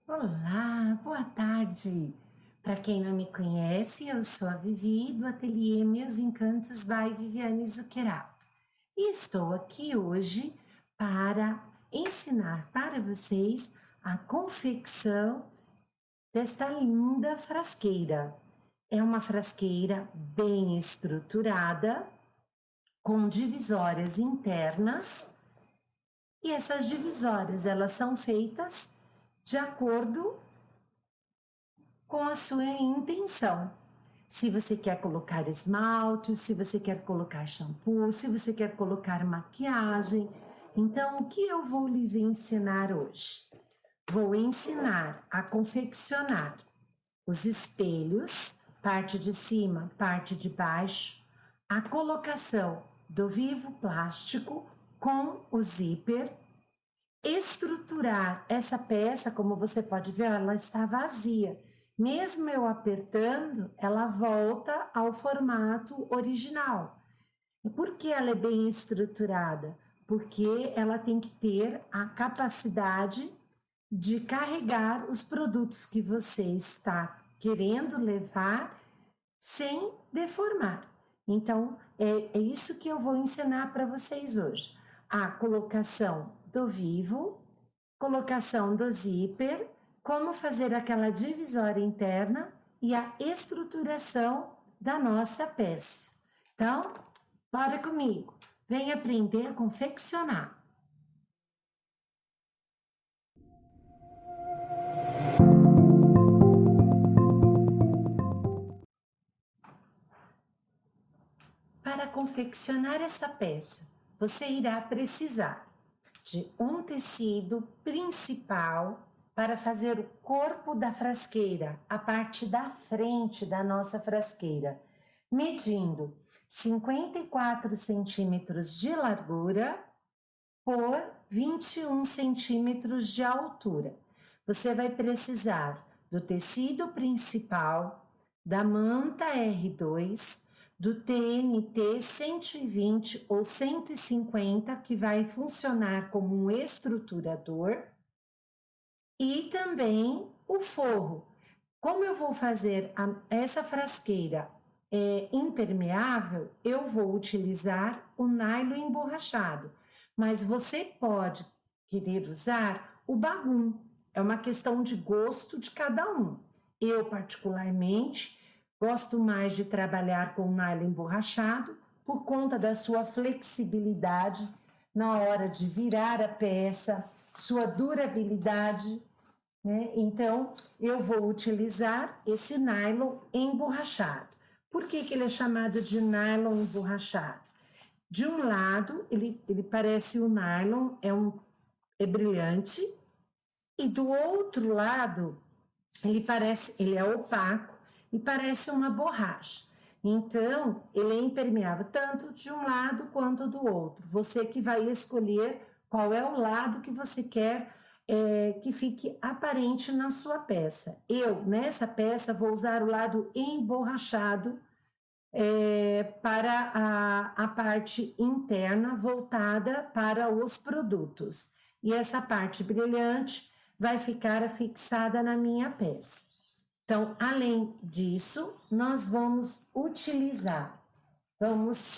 Olá, boa tarde! Para quem não me conhece, eu sou a Vivi do Ateliê Meus Encantos by Viviane Zuccherato. E estou aqui hoje para ensinar para vocês a confecção desta linda frasqueira. É uma frasqueira bem estruturada, com divisórias internas, e essas divisórias elas são feitas de acordo com a sua intenção. Se você quer colocar esmalte, se você quer colocar shampoo, se você quer colocar maquiagem. Então, o que eu vou lhes ensinar hoje? Vou ensinar a confeccionar os espelhos, parte de cima, parte de baixo, a colocação do vivo plástico com o zíper, estruturar essa peça, como você pode ver, ela está vazia. Mesmo eu apertando, ela volta ao formato original. E por que ela é bem estruturada? Porque ela tem que ter a capacidade de carregar os produtos que você está querendo levar sem deformar. Então, é isso que eu vou ensinar para vocês hoje. A colocação do vivo, colocação do zíper, como fazer aquela divisória interna e a estruturação da nossa peça. Então, bora comigo, vem aprender a confeccionar. Para confeccionar essa peça, você irá precisar de um tecido principal para fazer o corpo da frasqueira, a parte da frente da nossa frasqueira, medindo 54 centímetros de largura por 21 centímetros de altura. Você vai precisar do tecido principal, da manta R2, do TNT 120 ou 150, que vai funcionar como um estruturador, e também o forro. Como eu vou fazer essa frasqueira impermeável, eu vou utilizar o nylon emborrachado, mas você pode querer usar o bagum. É uma questão de gosto de cada um. Eu, particularmente, gosto mais de trabalhar com nylon emborrachado por conta da sua flexibilidade na hora de virar a peça, sua durabilidade, né? Então, eu vou utilizar esse nylon emborrachado. Por que ele é chamado de nylon emborrachado? De um lado, ele parece o nylon, é brilhante, e do outro lado, ele é opaco e parece uma borracha. Então, ele é impermeável tanto de um lado quanto do outro. Você que vai escolher qual é o lado que você quer que fique aparente na sua peça. Eu, nessa peça, vou usar o lado emborrachado para a parte interna voltada para os produtos. E essa parte brilhante vai ficar fixada na minha peça. Então, além disso, nós vamos utilizar, vamos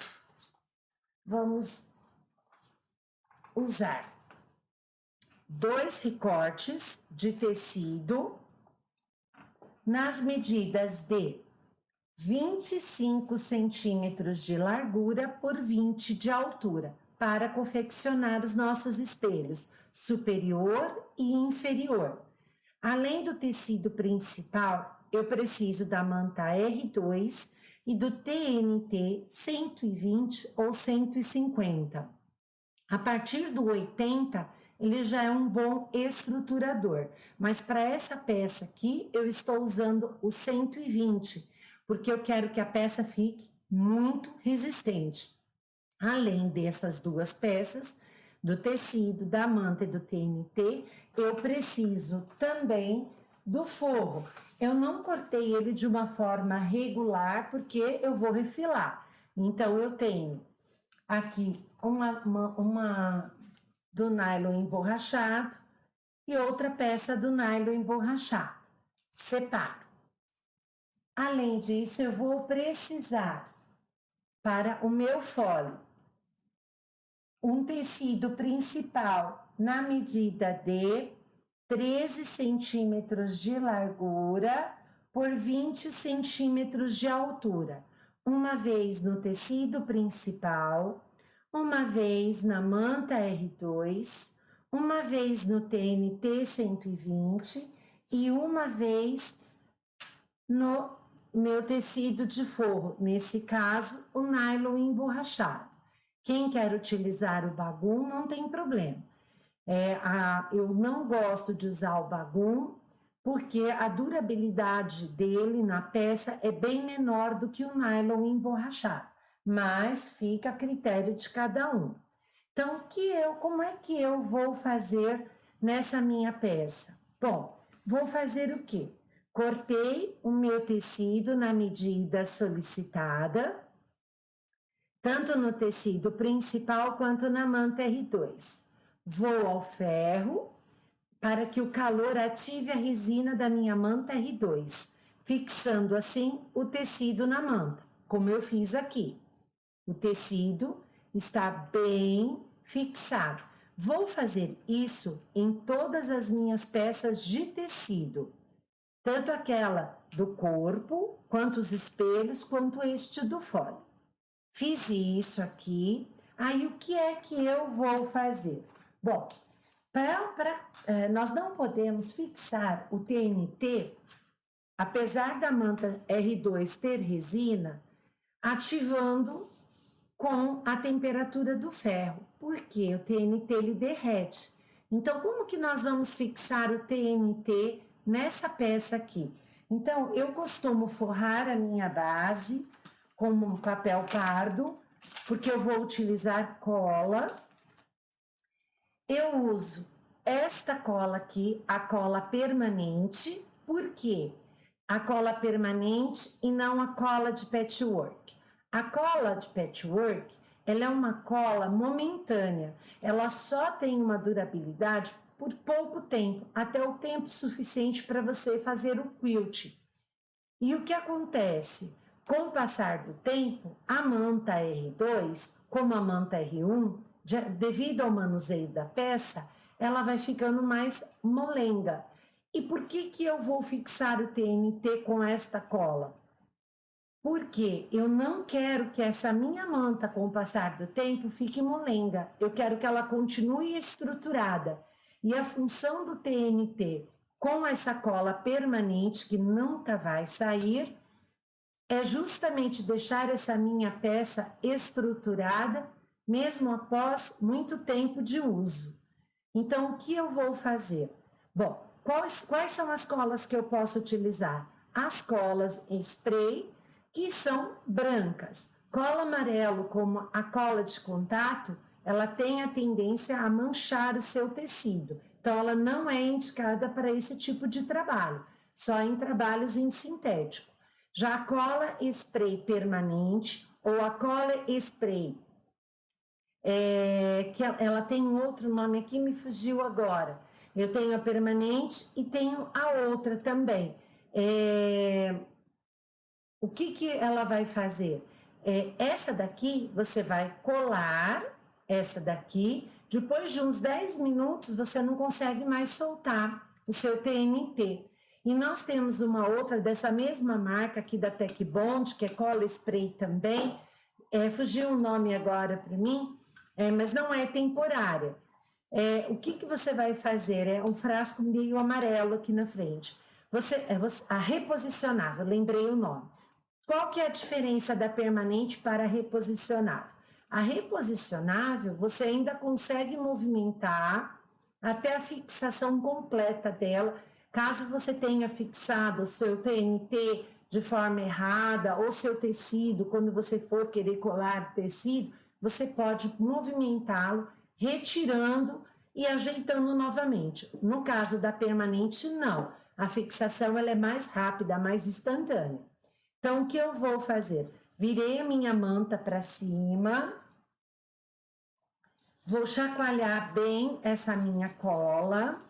usar 2 recortes de tecido nas medidas de 25 centímetros de largura por 20 de altura, para confeccionar os nossos espelhos superior e inferior. Além do tecido principal, eu preciso da manta R2 e do TNT 120 ou 150. A partir do 80, ele já é um bom estruturador, mas para essa peça aqui, eu estou usando o 120, porque eu quero que a peça fique muito resistente. Além dessas duas peças, do tecido, da manta e do TNT, eu preciso também do forro. Eu não cortei ele de uma forma regular, porque eu vou refilar. Então, eu tenho aqui uma do nylon emborrachado e outra peça do nylon emborrachado. Separo. Além disso, eu vou precisar, para o meu fole, um tecido principal na medida de 13 centímetros de largura por 20 centímetros de altura. Uma vez no tecido principal, uma vez na manta R2, uma vez no TNT 120 e uma vez no meu tecido de forro, nesse caso, o nylon emborrachado. Quem quer utilizar o bagum não tem problema. Eu não gosto de usar o bagum porque a durabilidade dele na peça é bem menor do que o nylon emborrachado, mas fica a critério de cada um. Então, como é que eu vou fazer nessa minha peça? Bom, vou fazer o quê? Cortei o meu tecido na medida solicitada, tanto no tecido principal quanto na manta R2. Vou ao ferro para que o calor ative a resina da minha manta R2, fixando assim o tecido na manta, como eu fiz aqui. O tecido está bem fixado. Vou fazer isso em todas as minhas peças de tecido, tanto aquela do corpo, quanto os espelhos, quanto este do fole. Fiz isso aqui, aí o que é que eu vou fazer? Bom, nós não podemos fixar o TNT, apesar da manta R2 ter resina, ativando com a temperatura do ferro, porque o TNT ele derrete. Então, como que nós vamos fixar o TNT nessa peça aqui? Então, eu costumo forrar a minha base com um papel pardo, porque eu vou utilizar cola. Eu uso esta cola aqui, a cola permanente, por quê? A cola permanente e não a cola de patchwork. A cola de patchwork, ela é uma cola momentânea, ela só tem uma durabilidade por pouco tempo, até o tempo suficiente para você fazer o quilt. E o que acontece? Com o passar do tempo, a manta R2, como a manta R1, devido ao manuseio da peça, ela vai ficando mais molenga. E por que eu vou fixar o TNT com esta cola? Porque eu não quero que essa minha manta, com o passar do tempo, fique molenga. Eu quero que ela continue estruturada. E a função do TNT com essa cola permanente, que nunca vai sair, é justamente deixar essa minha peça estruturada, mesmo após muito tempo de uso. Então, o que eu vou fazer? Bom, quais são as colas que eu posso utilizar? As colas em spray, que são brancas. Cola amarelo, como a cola de contato, ela tem a tendência a manchar o seu tecido. Então, ela não é indicada para esse tipo de trabalho, só em trabalhos em sintético. Já a cola spray permanente ou a cola spray, que ela tem um outro nome aqui, me fugiu agora. Eu tenho a permanente e tenho a outra também. O que ela vai fazer? Essa daqui, você vai colar essa daqui, depois de uns 10 minutos você não consegue mais soltar o seu TNT. E nós temos uma outra dessa mesma marca aqui da Tech Bond, que é cola spray também, fugiu o nome agora para mim, mas não é temporária. O que você vai fazer? É um frasco meio amarelo aqui na frente. A reposicionável, lembrei o nome. Qual que é a diferença da permanente para a reposicionável? A reposicionável, você ainda consegue movimentar até a fixação completa dela. Caso você tenha fixado o seu TNT de forma errada, ou seu tecido, quando você for querer colar tecido, você pode movimentá-lo retirando e ajeitando novamente. No caso da permanente, não. A fixação ela é mais rápida, mais instantânea. Então, o que eu vou fazer? Virei a minha manta para cima, vou chacoalhar bem essa minha cola.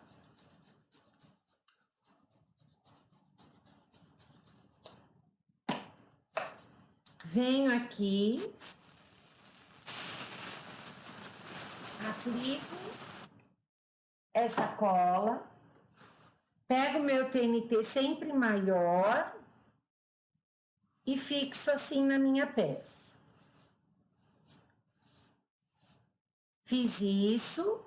Venho aqui, aplico essa cola, pego meu TNT sempre maior e fixo assim na minha peça. Fiz isso.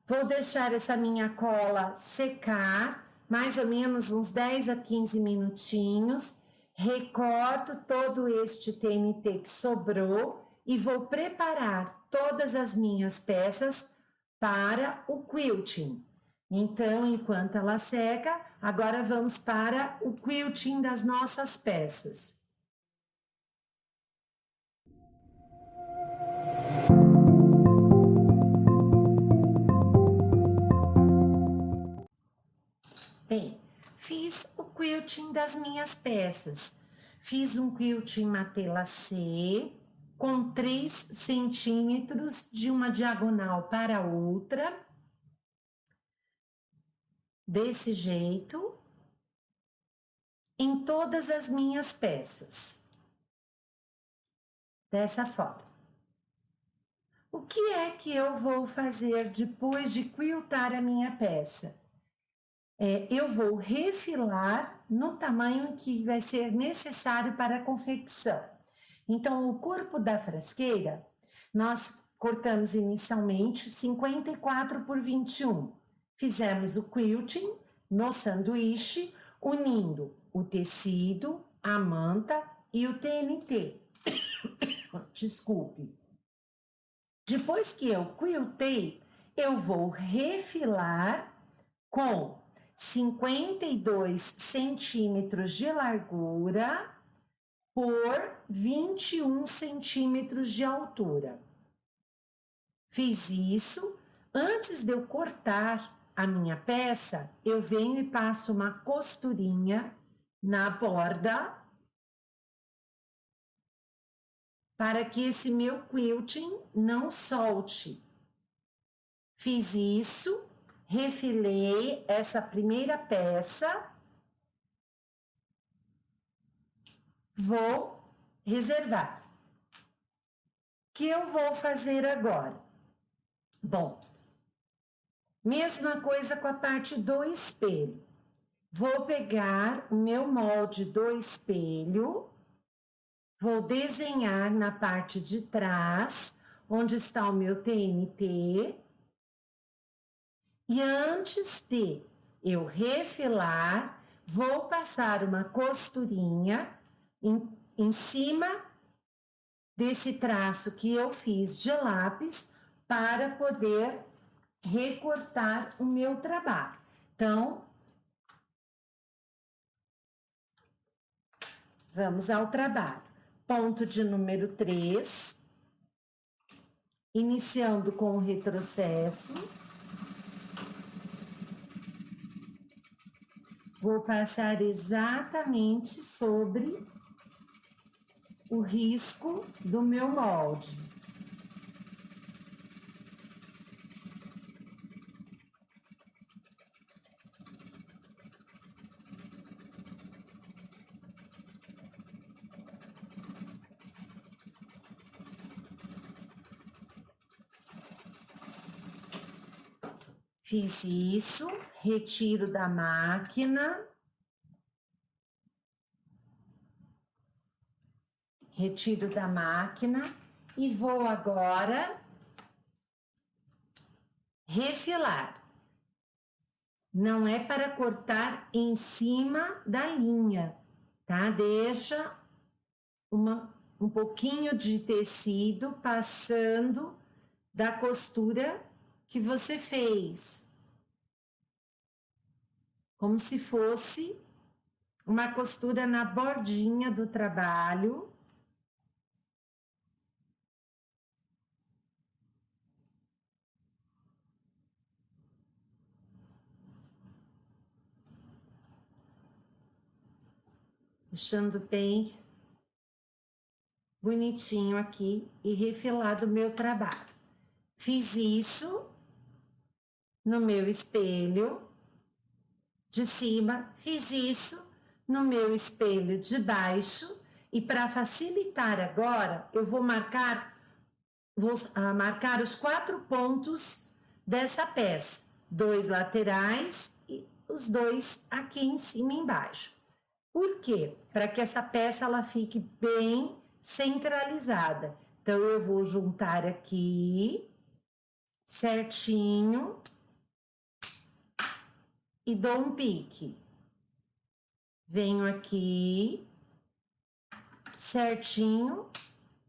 Vou deixar essa minha cola secar, mais ou menos uns 10 a 15 minutinhos. Recorto todo este TNT que sobrou e vou preparar todas as minhas peças para o quilting. Então, enquanto ela seca, agora vamos para o quilting das nossas peças. Bem, fiz o quilting das minhas peças. Fiz um quilting matelassé com 3 centímetros de uma diagonal para outra. Desse jeito, em todas as minhas peças. Dessa forma. O que é que eu vou fazer depois de quiltar a minha peça? Eu vou refilar no tamanho que vai ser necessário para a confecção. Então, o corpo da frasqueira, nós cortamos inicialmente 54 por 21. Fizemos o quilting no sanduíche, unindo o tecido, a manta e o TNT. Desculpe. Depois que eu quiltei, eu vou refilar com 52 centímetros de largura por 21 centímetros de altura. Fiz isso. Antes de eu cortar a minha peça, eu venho e passo uma costurinha na borda para que esse meu quilting não solte. Fiz isso. Refilei essa primeira peça, vou reservar. O que eu vou fazer agora? Bom, mesma coisa com a parte do espelho. Vou pegar o meu molde do espelho, vou desenhar na parte de trás, onde está o meu TNT. E antes de eu refilar, vou passar uma costurinha em cima desse traço que eu fiz de lápis para poder recortar o meu trabalho. Então, vamos ao trabalho. Ponto de número 3, iniciando com o retrocesso. Vou passar exatamente sobre o risco do meu molde. Fiz isso, retiro da máquina. Retiro da máquina e vou agora refilar. Não é para cortar em cima da linha, tá? Deixa um pouquinho de tecido passando da costura que você fez. Como se fosse uma costura na bordinha do trabalho. deixando bem bonitinho aqui e refilado o meu trabalho. Fiz isso no meu espelho de cima, fiz isso no meu espelho de baixo e para facilitar agora, eu vou marcar os 4 pontos dessa peça, 2 laterais e os 2 aqui em cima e embaixo. Por quê? Para que essa peça ela fique bem centralizada. Então, eu vou juntar aqui certinho e dou um pique. Venho aqui certinho,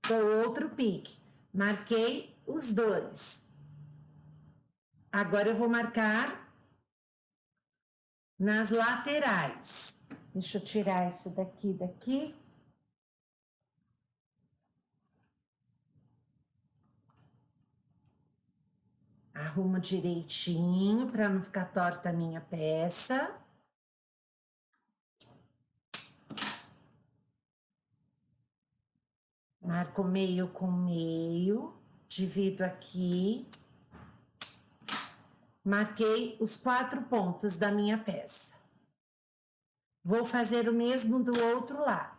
dou outro pique. Marquei os 2. Agora eu vou marcar nas laterais. Deixa eu tirar isso daqui. Arrumo direitinho para não ficar torta a minha peça. Marco meio com meio, divido aqui. Marquei os 4 pontos da minha peça. Vou fazer o mesmo do outro lado.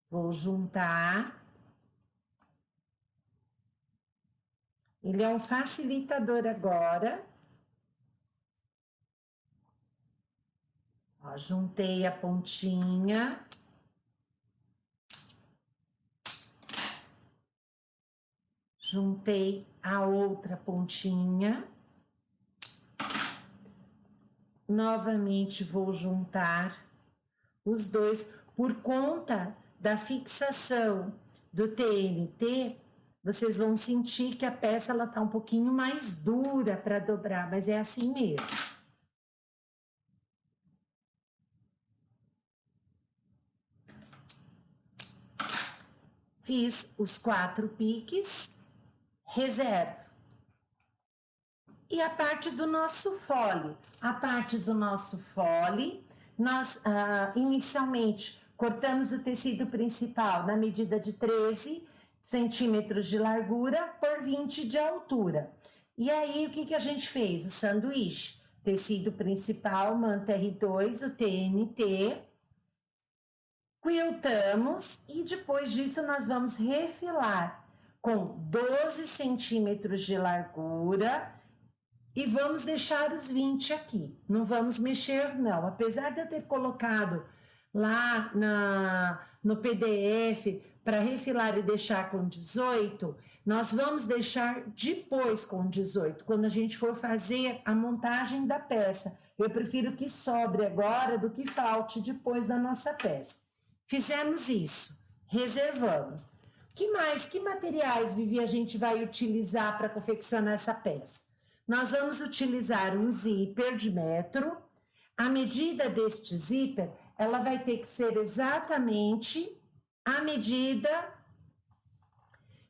Vou juntar. Ele é um facilitador agora. Ó, juntei a pontinha. Juntei a outra pontinha. Novamente vou juntar os 2 por conta da fixação do TNT. Vocês vão sentir que a peça ela tá um pouquinho mais dura para dobrar, mas é assim mesmo. Fiz os 4 piques, reservo. E a parte do nosso fole? A parte do nosso fole, nós inicialmente cortamos o tecido principal na medida de 13 centímetros de largura por 20 de altura. E aí, o que a gente fez? O sanduíche. Tecido principal, manta R2, o TNT. Quiltamos e depois disso nós vamos refilar com 12 centímetros de largura e vamos deixar os 20 aqui. Não vamos mexer, não. Apesar de eu ter colocado lá no PDF para refilar e deixar com 18, nós vamos deixar depois com 18, quando a gente for fazer a montagem da peça. Eu prefiro que sobre agora do que falte depois da nossa peça. Fizemos isso, reservamos. Que mais? Que materiais, Vivi, a gente vai utilizar para confeccionar essa peça? Nós vamos utilizar um zíper de metro. A medida deste zíper, ela vai ter que ser exatamente a medida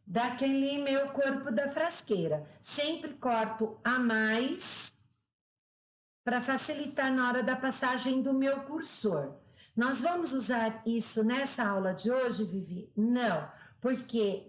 daquele meu corpo da frasqueira. Sempre corto a mais para facilitar na hora da passagem do meu cursor. Nós vamos usar isso nessa aula de hoje, Vivi? Não, porque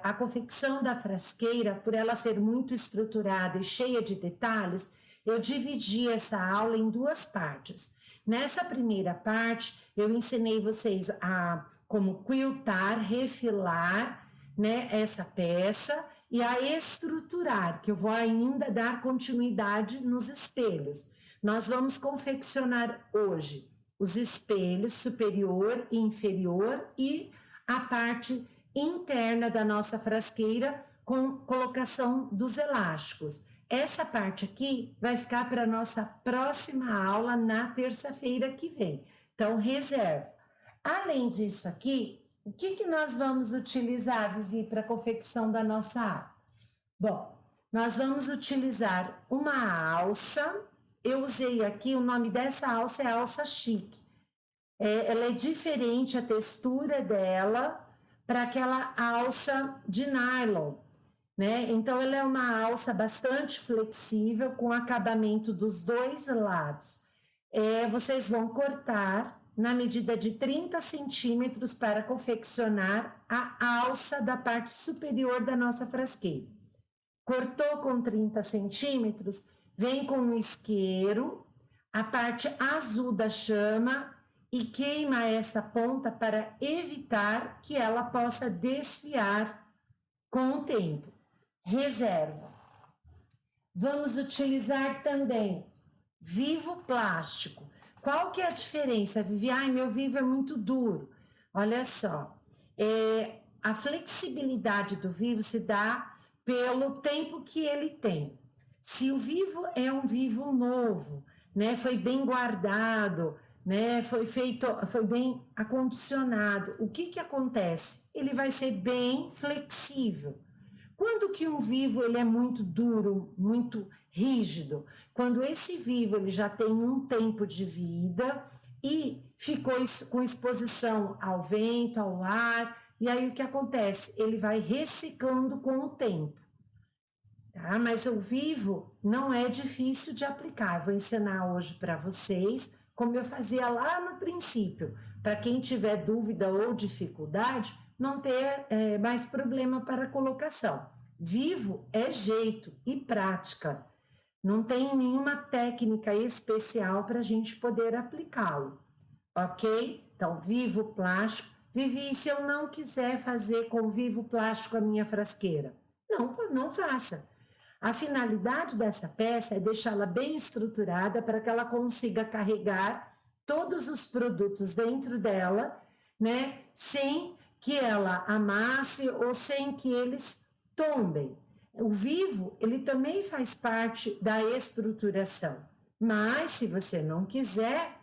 a confecção da frasqueira, por ela ser muito estruturada e cheia de detalhes, eu dividi essa aula em 2 partes. Nessa primeira parte, eu ensinei vocês a como quiltar, refilar, né, essa peça e a estruturar, que eu vou ainda dar continuidade nos espelhos. Nós vamos confeccionar hoje os espelhos superior e inferior e a parte interna da nossa frasqueira com colocação dos elásticos. Essa parte aqui vai ficar para a nossa próxima aula na terça-feira que vem. Então, reserva. Além disso aqui, o que nós vamos utilizar, Vivi, para a confecção da nossa aula? Bom, nós vamos utilizar uma alça. Eu usei aqui, o nome dessa alça é alça chique. Ela é diferente a textura dela para aquela alça de nylon, né? Então, ela é uma alça bastante flexível, com acabamento dos 2 lados. Vocês vão cortar na medida de 30 centímetros para confeccionar a alça da parte superior da nossa frasqueira. Cortou com 30 centímetros, vem com um isqueiro, a parte azul da chama e queima essa ponta para evitar que ela possa desfiar com o tempo. Reserva. Vamos utilizar também vivo plástico. Qual que é a diferença, Vivi? Ai, meu vivo é muito duro. Olha só, a flexibilidade do vivo se dá pelo tempo que ele tem. Se o vivo é um vivo novo, né, foi bem guardado, né, foi bem acondicionado, o que acontece? Ele vai ser bem flexível. Quando que um vivo ele é muito duro, muito rígido? Quando esse vivo ele já tem um tempo de vida e ficou com exposição ao vento, ao ar, e aí o que acontece? Ele vai ressecando com o tempo. Tá? Mas o vivo não é difícil de aplicar. Eu vou ensinar hoje para vocês, como eu fazia lá no princípio. Para quem tiver dúvida ou dificuldade, não ter mais problema para a colocação. Vivo é jeito e prática. Não tem nenhuma técnica especial para a gente poder aplicá-lo, ok? Então, vivo plástico. Vivi, se eu não quiser fazer com vivo plástico a minha frasqueira? Não faça. A finalidade dessa peça é deixá-la bem estruturada para que ela consiga carregar todos os produtos dentro dela, né? Sem que ela amasse ou sem que eles tombem. O vivo, ele também faz parte da estruturação, mas se você não quiser,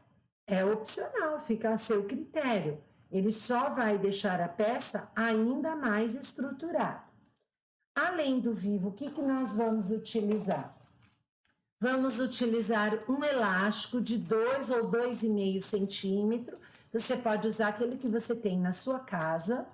é opcional, fica a seu critério. Ele só vai deixar a peça ainda mais estruturada. Além do vivo, o que nós vamos utilizar? Vamos utilizar um elástico de 2 ou 2,5 centímetros. Você pode usar aquele que você tem na sua casa.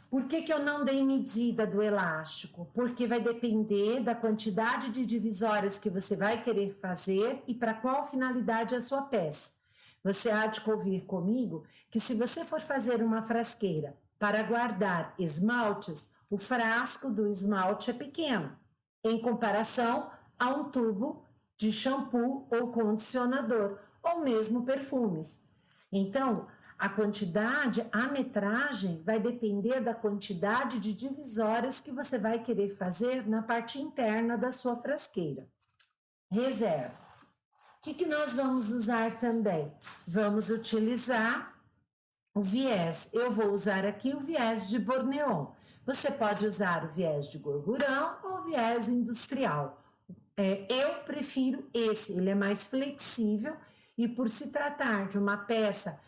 Por que eu não dei medida do elástico? Porque vai depender da quantidade de divisórias que você vai querer fazer e para qual finalidade é a sua peça. Você há de convir comigo que se você for fazer uma frasqueira para guardar esmaltes, o frasco do esmalte é pequeno, em comparação a um tubo de shampoo ou condicionador, ou mesmo perfumes. Então, a quantidade, a metragem vai depender da quantidade de divisórias que você vai querer fazer na parte interna da sua frasqueira. Reserva. O que nós vamos usar também? Vamos utilizar o viés. Eu vou usar aqui o viés de Borneon. Você pode usar o viés de gorgurão ou o viés industrial. Eu prefiro esse, ele é mais flexível e por se tratar de uma peça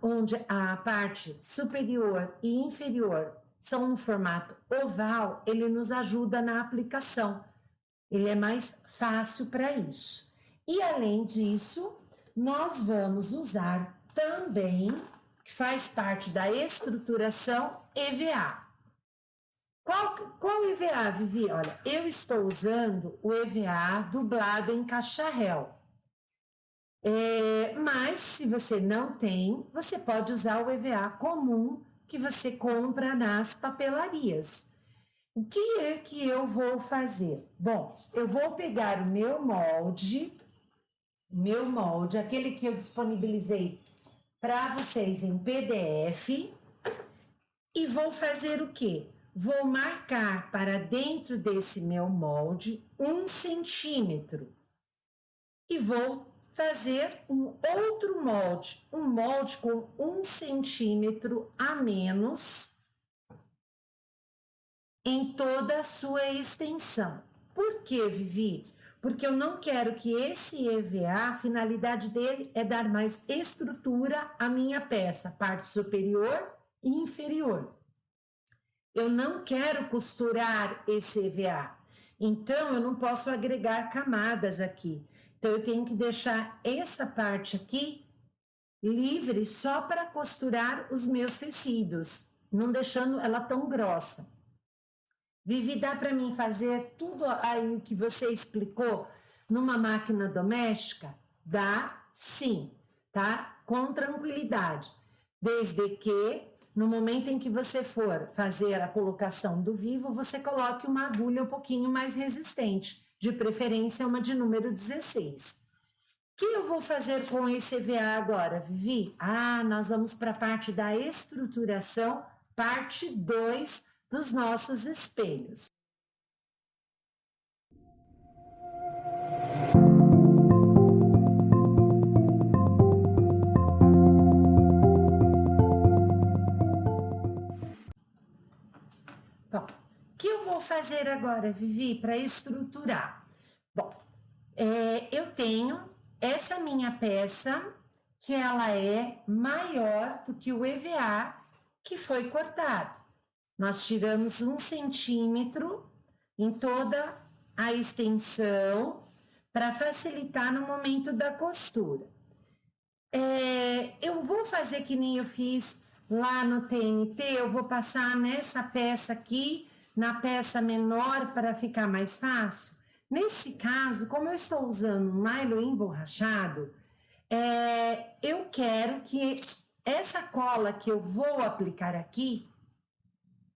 onde a parte superior e inferior são no formato oval, ele nos ajuda na aplicação. Ele é mais fácil para isso. E além disso, nós vamos usar também, que faz parte da estruturação, EVA. Qual EVA, Vivi? Olha, eu estou usando o EVA dublado em cacharel. Mas se você não tem, você pode usar o EVA comum que você compra nas papelarias. O que é que eu vou fazer? Bom, eu vou pegar o meu molde, aquele que eu disponibilizei para vocês em PDF, e vou fazer o quê? Vou marcar para dentro desse meu molde 1 centímetro e vou fazer um outro molde, um molde com 1 centímetro a menos em toda a sua extensão. Por que, Vivi? Porque eu não quero que esse EVA, a finalidade dele é dar mais estrutura à minha peça, parte superior e inferior. Eu não quero costurar esse EVA, então eu não posso agregar camadas aqui. Então eu tenho que deixar essa parte aqui livre só para costurar os meus tecidos, não deixando ela tão grossa. Vivi, dá para mim fazer tudo aí que você explicou numa máquina doméstica? Dá, sim. tá? Com tranquilidade. Desde que, no momento em que você for fazer a colocação do vivo, você coloque uma agulha um pouquinho mais resistente, de preferência uma de número 16. O que eu vou fazer com esse EVA agora, Vivi? Nós vamos para a parte da estruturação, parte 2 dos nossos espelhos. Bom, o que eu vou fazer agora, Vivi, para estruturar? Bom, eu tenho essa minha peça, que ela é maior do que o EVA que foi cortado. Nós tiramos 1 centímetro em toda a extensão para facilitar no momento da costura. Eu vou fazer que nem eu fiz lá no TNT, eu vou passar nessa peça aqui, na peça menor para ficar mais fácil. Nesse caso, como eu estou usando um nylon emborrachado, eu quero que essa cola que eu vou aplicar aqui,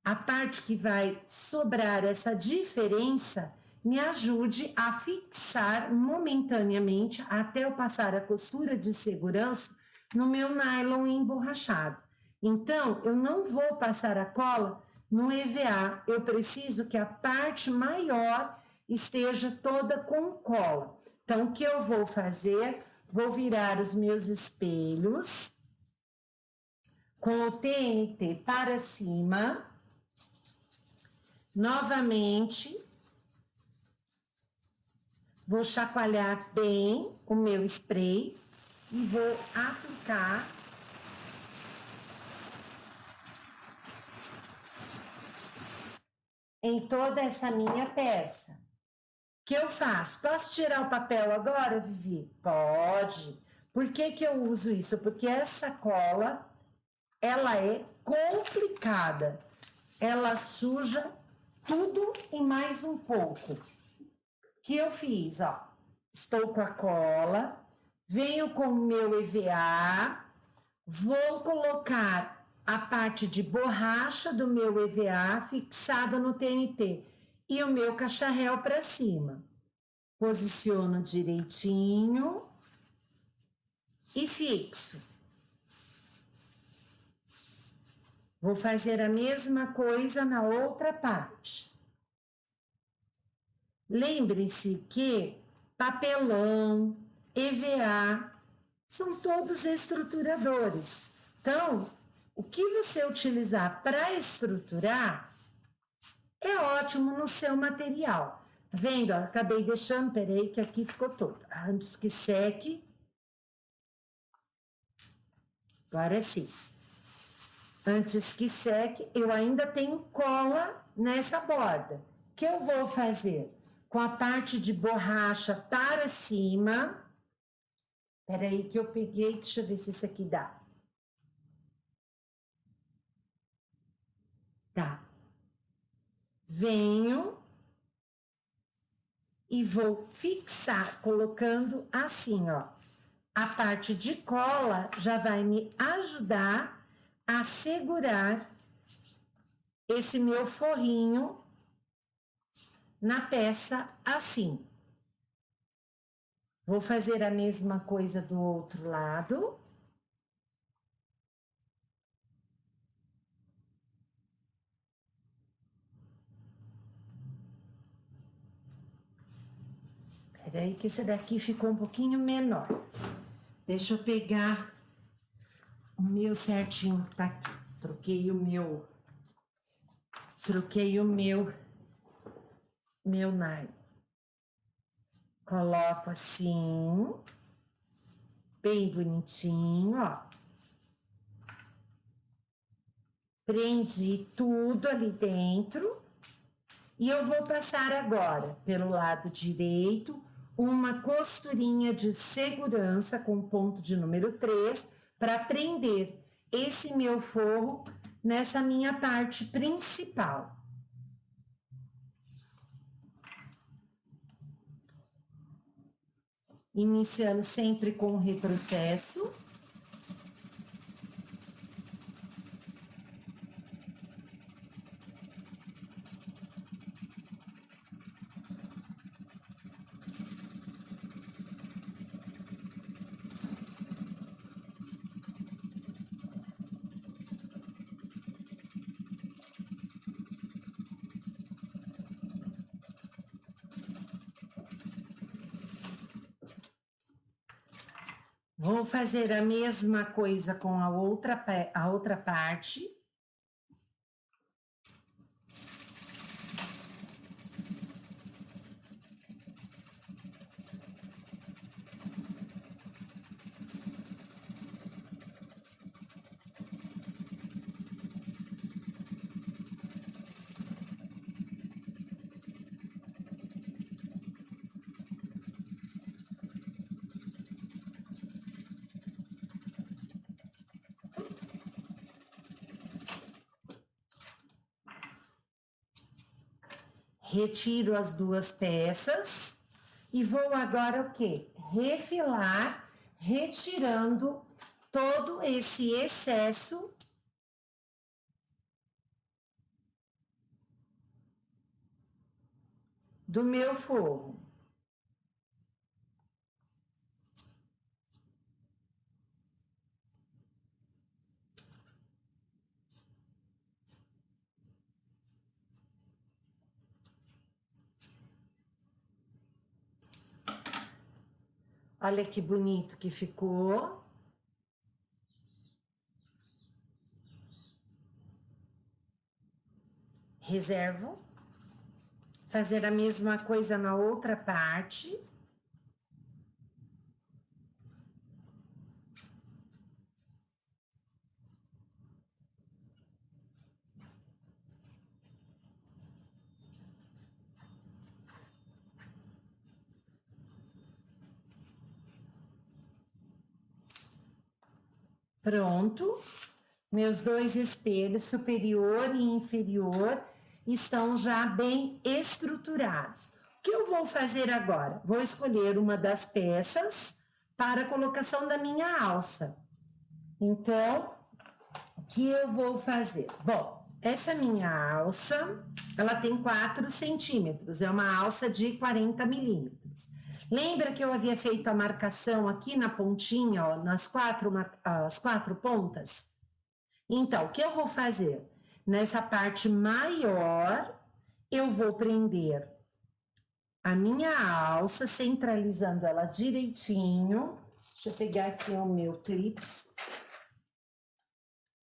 a parte que vai sobrar essa diferença, me ajude a fixar momentaneamente, até eu passar a costura de segurança, no meu nylon emborrachado. Então, eu não vou passar a cola no EVA, eu preciso que a parte maior esteja toda com cola. Então, o que eu vou fazer? Vou virar os meus espelhos com o TNT para cima. Novamente, vou chacoalhar bem o meu spray e vou aplicar em toda essa minha peça. O que eu faço? Posso tirar o papel agora, Vivi? Pode. Por que que eu uso isso? Porque essa cola, ela é complicada. Ela suja tudo e mais um pouco. O que eu fiz, ó? Estou com a cola, venho com o meu EVA, vou colocar a parte de borracha do meu EVA fixada no TNT e o meu cacharel para cima. Posiciono direitinho e fixo. Vou fazer a mesma coisa na outra parte. Lembre-se que papelão, EVA, são todos estruturadores. Então, o que você utilizar para estruturar é ótimo no seu material. Tá vendo? Ó, acabei deixando, peraí, que aqui ficou todo. Antes que seque. Agora sim. Antes que seque, eu ainda tenho cola nessa borda. O que eu vou fazer? Com a parte de borracha para cima. Peraí que eu peguei, deixa eu ver se isso aqui dá. Tá. Venho e vou fixar, colocando assim, ó. A parte de cola já vai me ajudar a segurar esse meu forrinho na peça assim. Vou fazer a mesma coisa do outro lado. Peraí que esse daqui ficou um pouquinho menor. Deixa eu pegar o meu certinho, tá aqui. Troquei o meu nylon. Coloco assim, bem bonitinho, ó. Prendi tudo ali dentro. E eu vou passar agora, pelo lado direito, uma costurinha de segurança com ponto de número 3 para prender esse meu forro nessa minha parte principal. Iniciando sempre com o retrocesso. Vou fazer a mesma coisa com a outra parte. Retiro as duas peças e vou agora o quê? Refilar, retirando todo esse excesso do meu forro. Olha que bonito que ficou. Reservo. Fazer a mesma coisa na outra parte. Pronto. Meus dois espelhos, superior e inferior, estão já bem estruturados. O que eu vou fazer agora? Vou escolher uma das peças para a colocação da minha alça. Então, o que eu vou fazer? Bom, essa minha alça, ela tem 4 centímetros, é uma alça de 40 milímetros. Lembra que eu havia feito a marcação aqui na pontinha, ó, as quatro pontas? Então, o que eu vou fazer? Nessa parte maior, eu vou prender a minha alça, centralizando ela direitinho. Deixa eu pegar aqui o meu clips.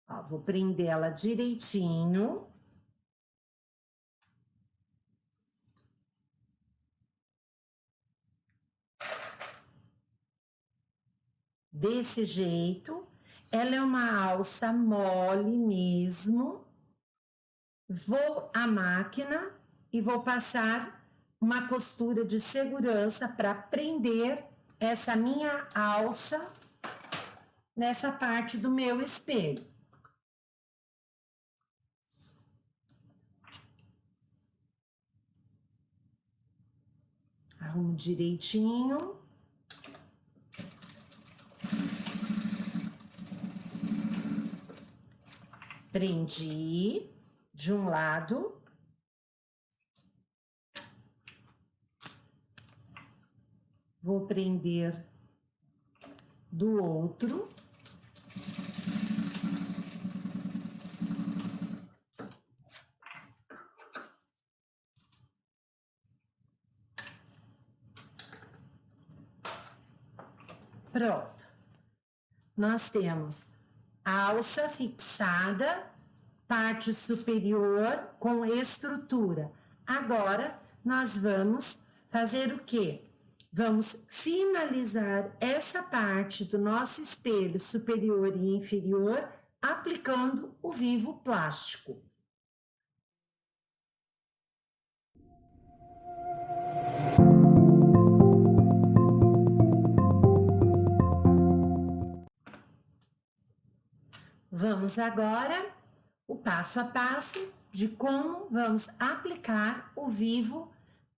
Ó, vou prender ela direitinho. Desse jeito. Ela é uma alça mole mesmo. Vou à máquina e vou passar uma costura de segurança para prender essa minha alça nessa parte do meu espelho. Arrumo direitinho. Prendi de um lado. Vou prender do outro. Pronto. Nós temos a alça fixada, parte superior com estrutura. Agora, nós vamos fazer o quê? Vamos finalizar essa parte do nosso espelho superior e inferior aplicando o vivo plástico. Vamos agora o passo a passo de como vamos aplicar o vivo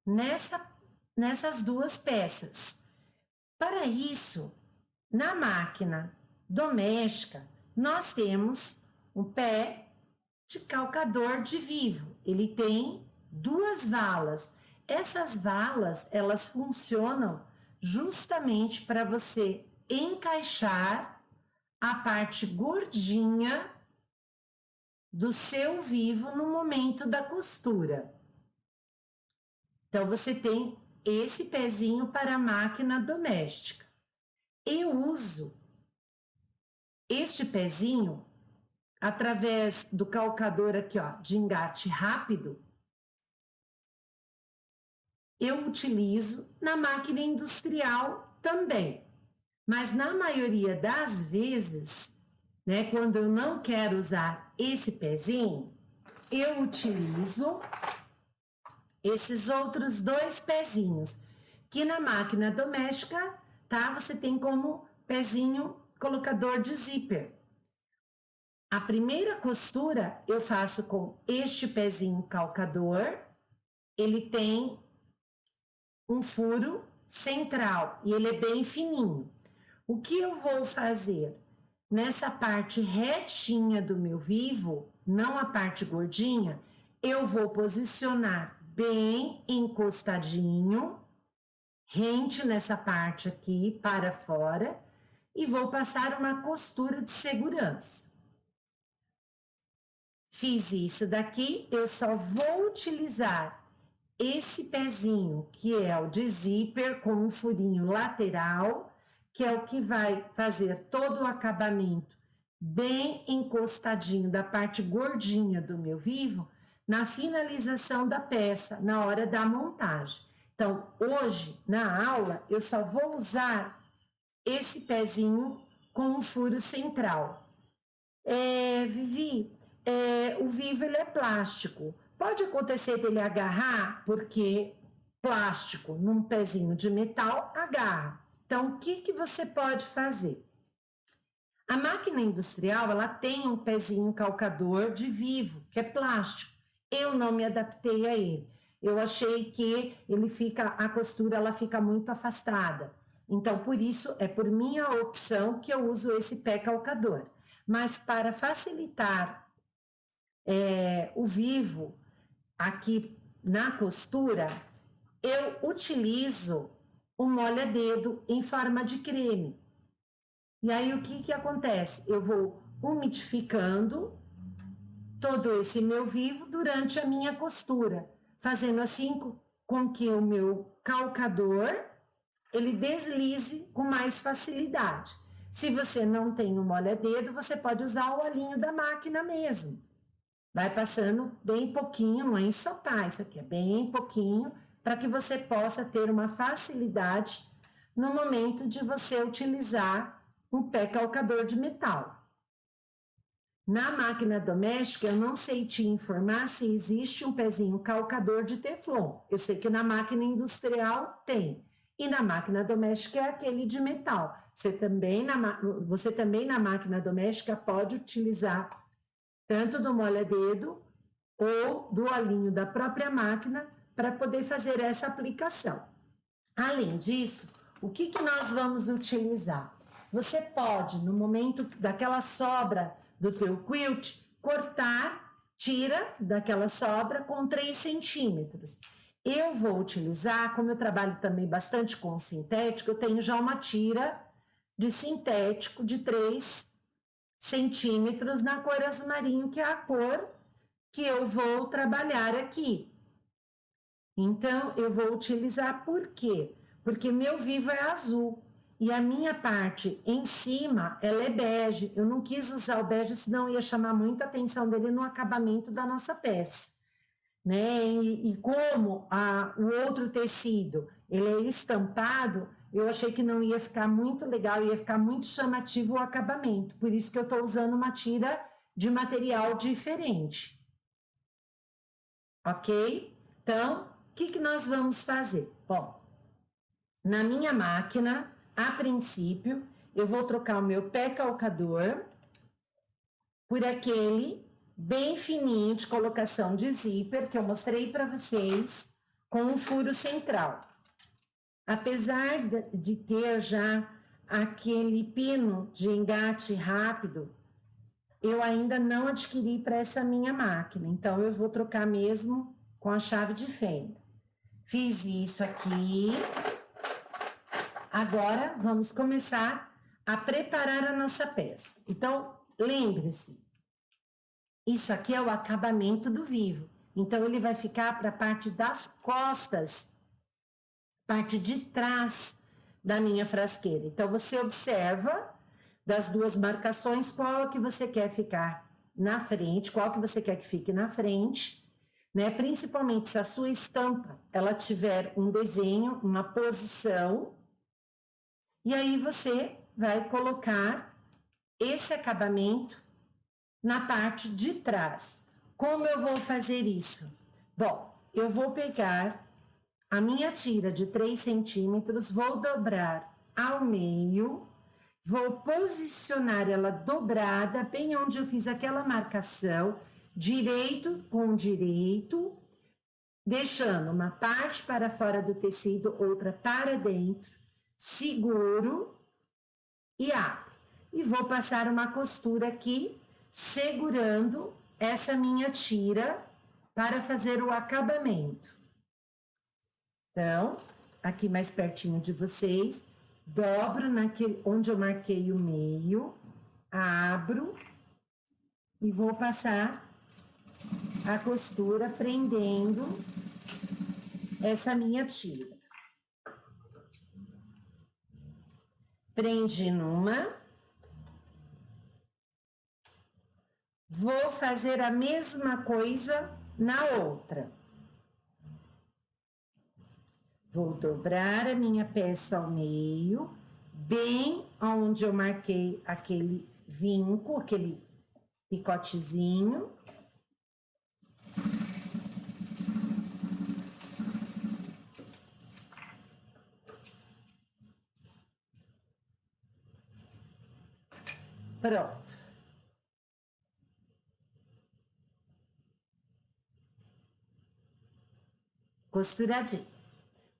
nessas duas peças. Para isso, na máquina doméstica, nós temos um pé de calcador de vivo. Ele tem 2 valas. Essas valas, elas funcionam justamente para você encaixar a parte gordinha do seu vivo no momento da costura. Então, você tem esse pezinho para a máquina doméstica. eu uso este pezinho através do calcador aqui, ó, de engate rápido. Eu utilizo na máquina industrial também. Mas na maioria das vezes, né, quando eu não quero usar esse pezinho, eu utilizo esses outros dois pezinhos, que na máquina doméstica, tá? Você tem como pezinho colocador de zíper. A primeira costura eu faço com este pezinho calcador, ele tem um furo central e ele é bem fininho. O que eu vou fazer? Nessa parte retinha do meu vivo, não a parte gordinha, eu vou posicionar bem encostadinho, rente nessa parte aqui para fora, e vou passar uma costura de segurança. Fiz isso daqui, eu só vou utilizar esse pezinho, que é o de zíper com um furinho lateral, que é o que vai fazer todo o acabamento bem encostadinho da parte gordinha do meu vivo, na finalização da peça, na hora da montagem. Então, hoje, na aula, eu só vou usar esse pezinho com um furo central. Vivi, o vivo ele é plástico. Pode acontecer dele agarrar, porque plástico num pezinho de metal agarra. Então, o que você pode fazer? A máquina industrial, ela tem um pezinho calcador de vivo, que é plástico. Eu não me adaptei a ele. Eu achei que a costura ela fica muito afastada. Então, por isso, é por minha opção que eu uso esse pé calcador. Mas para facilitar o vivo aqui na costura, eu utilizo um molha-dedo em forma de creme. E aí, o que acontece? Eu vou umidificando todo esse meu vivo durante a minha costura, fazendo assim com que o meu calcador, ele deslize com mais facilidade. Se você não tem um molha-dedo, você pode usar o olhinho da máquina mesmo. Vai passando bem pouquinho, não é ensopar, isso aqui é bem pouquinho, para que você possa ter uma facilidade no momento de você utilizar um pé calcador de metal. Na máquina doméstica, eu não sei te informar se existe um pezinho calcador de teflon. Eu sei que na máquina industrial tem. E na máquina doméstica é aquele de metal. Você também na máquina doméstica pode utilizar tanto do molha-dedo ou do olhinho da própria máquina para poder fazer essa aplicação. Além disso, o que nós vamos utilizar? Você pode, no momento daquela sobra do teu quilt, tira daquela sobra com 3 centímetros. Eu vou utilizar, como eu trabalho também bastante com sintético, eu tenho já uma tira de sintético de 3 centímetros na cor azul marinho, que é a cor que eu vou trabalhar aqui. Então, eu vou utilizar por quê? Porque meu vivo é azul e a minha parte em cima, ela é bege. Eu não quis usar o bege, senão ia chamar muita atenção dele no acabamento da nossa peça, né? E como o outro tecido, ele é estampado, eu achei que não ia ficar muito legal, ia ficar muito chamativo o acabamento. Por isso que eu estou usando uma tira de material diferente. Ok? Então, o que nós vamos fazer? Bom, na minha máquina, a princípio, eu vou trocar o meu pé calcador por aquele bem fininho de colocação de zíper que eu mostrei para vocês, com um furo central. Apesar de ter já aquele pino de engate rápido, eu ainda não adquiri para essa minha máquina, então eu vou trocar mesmo com a chave de fenda. Fiz isso aqui. Agora, vamos começar a preparar a nossa peça. Então, lembre-se, isso aqui é o acabamento do vivo. Então, ele vai ficar para a parte das costas, parte de trás da minha frasqueira. Então, você observa das duas marcações qual que você quer ficar na frente, qual que você quer que fique na frente, né? Principalmente se a sua estampa, ela tiver um desenho, uma posição, e aí você vai colocar esse acabamento na parte de trás. Como eu vou fazer isso? Bom, eu vou pegar a minha tira de 3 centímetros, vou dobrar ao meio, vou posicionar ela dobrada bem onde eu fiz aquela marcação, direito com direito, deixando uma parte para fora do tecido, outra para dentro, seguro e abro. E vou passar uma costura aqui, segurando essa minha tira para fazer o acabamento. Então, aqui mais pertinho de vocês, dobro naquele onde eu marquei o meio, abro e vou passar a costura prendendo essa minha tira. Prendi numa. Vou fazer a mesma coisa na outra. Vou dobrar a minha peça ao meio, bem onde eu marquei aquele vinco, aquele picotezinho. Pronto. Costuradinho.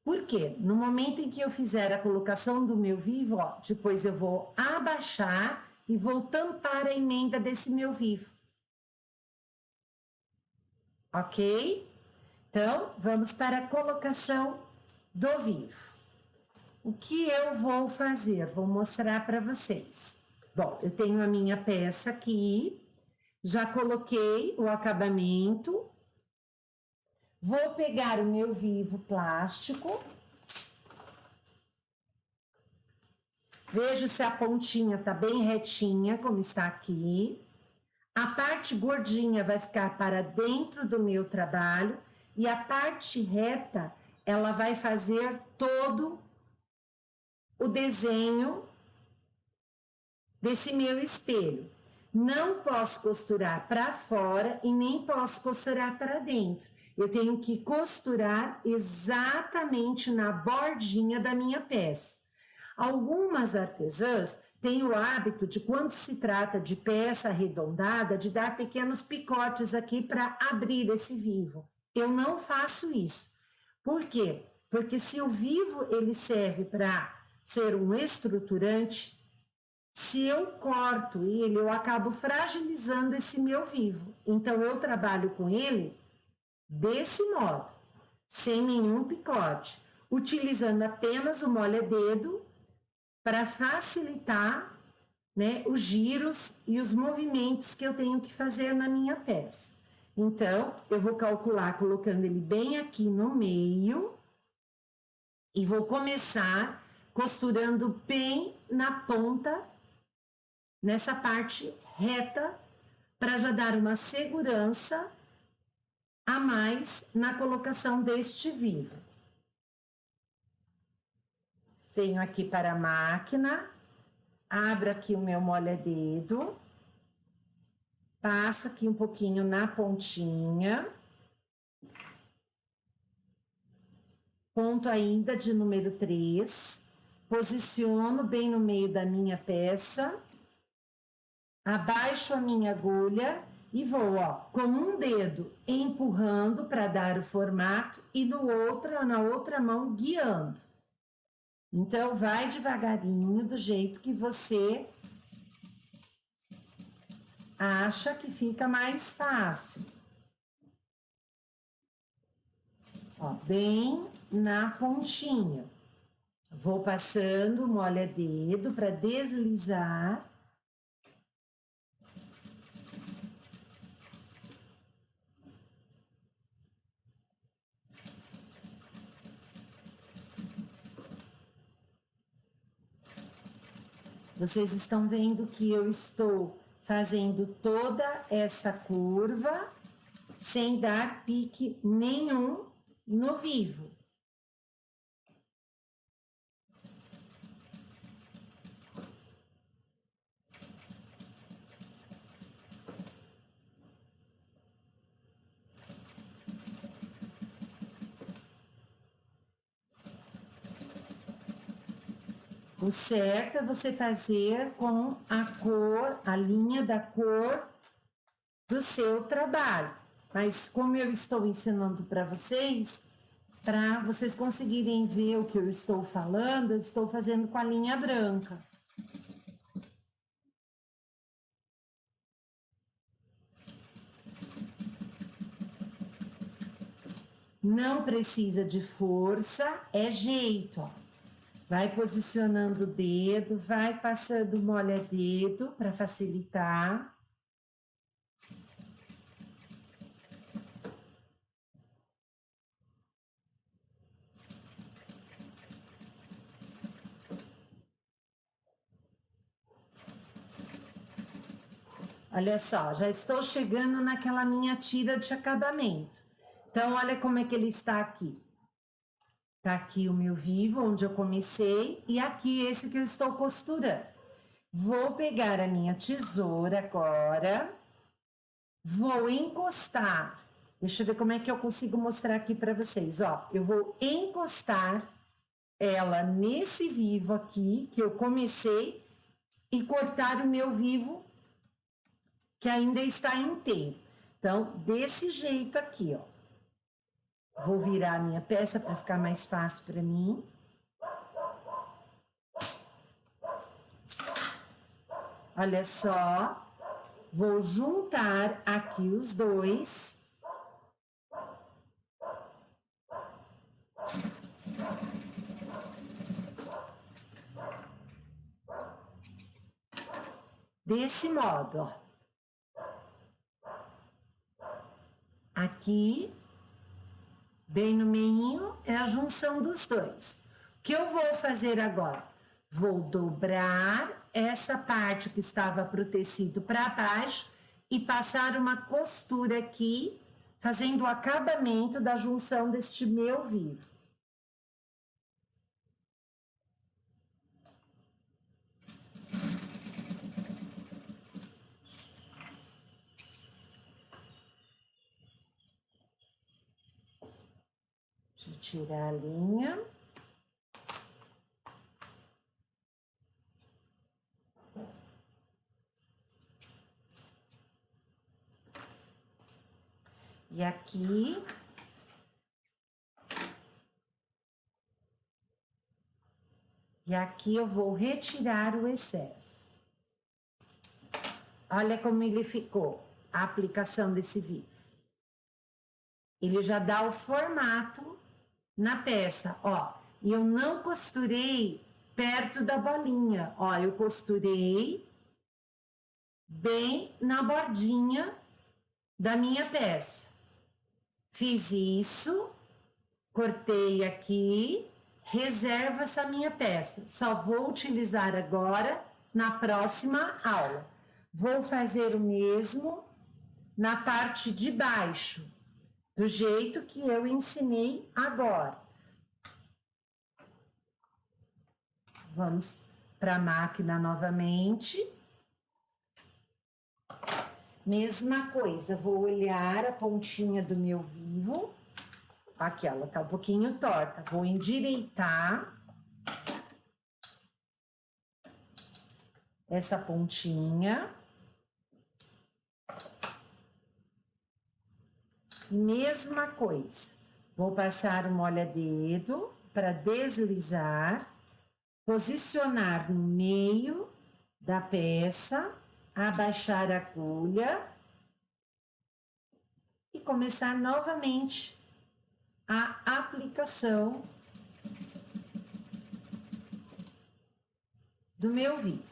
Por quê? No momento em que eu fizer a colocação do meu vivo, ó, depois eu vou abaixar e vou tampar a emenda desse meu vivo. Ok? Então, vamos para a colocação do vivo. O que eu vou fazer? Vou mostrar para vocês. Bom, eu tenho a minha peça aqui, já coloquei o acabamento. Vou pegar o meu vivo plástico. Vejo se a pontinha tá bem retinha, como está aqui. A parte gordinha vai ficar para dentro do meu trabalho e a parte reta, ela vai fazer todo o desenho desse meu espelho. Não posso costurar para fora e nem posso costurar para dentro. Eu tenho que costurar exatamente na bordinha da minha peça. Algumas artesãs têm o hábito de, quando se trata de peça arredondada, de dar pequenos picotes aqui para abrir esse vivo. Eu não faço isso. Por quê? Porque se o vivo ele serve para ser um estruturante, se eu corto ele, eu acabo fragilizando esse meu vivo. Então, eu trabalho com ele desse modo, sem nenhum picote, utilizando apenas o molha-dedo para facilitar, né, os giros e os movimentos que eu tenho que fazer na minha peça. Então, eu vou calcular colocando ele bem aqui no meio e vou começar costurando bem na ponta, nessa parte reta, para já dar uma segurança a mais na colocação deste vivo. Venho aqui para a máquina, abro aqui o meu molha-dedo, passo aqui um pouquinho na pontinha, ponto ainda de número 3, posiciono bem no meio da minha peça, abaixo a minha agulha e vou, ó, com um dedo empurrando para dar o formato e na outra mão guiando. Então, vai devagarinho, do jeito que você acha que fica mais fácil. Ó, bem na pontinha. Vou passando molha-dedo para deslizar. Vocês estão vendo que eu estou fazendo toda essa curva sem dar pique nenhum no vivo. O certo é você fazer com a cor, a linha da cor do seu trabalho. Mas como eu estou ensinando para vocês conseguirem ver o que eu estou falando, eu estou fazendo com a linha branca. Não precisa de força, é jeito, ó. Vai posicionando o dedo, vai passando molha-dedo para facilitar. Olha só, já estou chegando naquela minha tira de acabamento. Então, olha como é que ele está aqui. Tá aqui o meu vivo, onde eu comecei, e aqui esse que eu estou costurando. Vou pegar a minha tesoura agora, vou encostar. Deixa eu ver como é que eu consigo mostrar aqui para vocês, ó. Eu vou encostar ela nesse vivo aqui, que eu comecei, e cortar o meu vivo, que ainda está inteiro. Então, desse jeito aqui, ó. Vou virar a minha peça para ficar mais fácil para mim. Olha só, vou juntar aqui os dois. Desse modo, ó. Aqui, bem no meinho, é a junção dos dois. O que eu vou fazer agora? Vou dobrar essa parte que estava pro tecido para baixo e passar uma costura aqui, fazendo o acabamento da junção deste meu vivo. Deixa eu tirar a linha. E aqui, eu vou retirar o excesso. Olha como ele ficou, a aplicação desse vivo. Ele já dá o formato na peça, ó. E eu não costurei perto da bolinha, ó. Eu costurei bem na bordinha da minha peça. Fiz isso, cortei aqui, reservo essa minha peça. Só vou utilizar agora na próxima aula. Vou fazer o mesmo na parte de baixo, do jeito que eu ensinei agora. Vamos para a máquina novamente. Mesma coisa, vou olhar a pontinha do meu vivo. Aqui, ela tá um pouquinho torta. Vou endireitar essa pontinha. Mesma coisa. Vou passar o molha-dedo para deslizar, posicionar no meio da peça, abaixar a agulha e começar novamente a aplicação do meu vivo.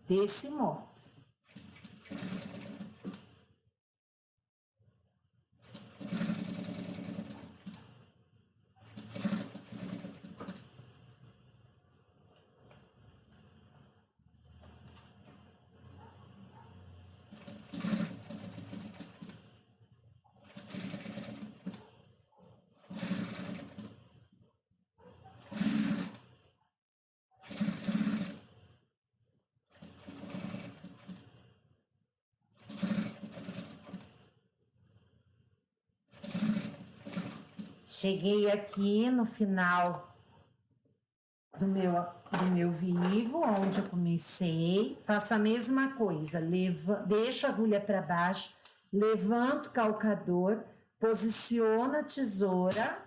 desse modo. Cheguei aqui no final do meu vivo, onde eu comecei. Faço a mesma coisa, deixo a agulha para baixo, levanto o calcador, posiciono a tesoura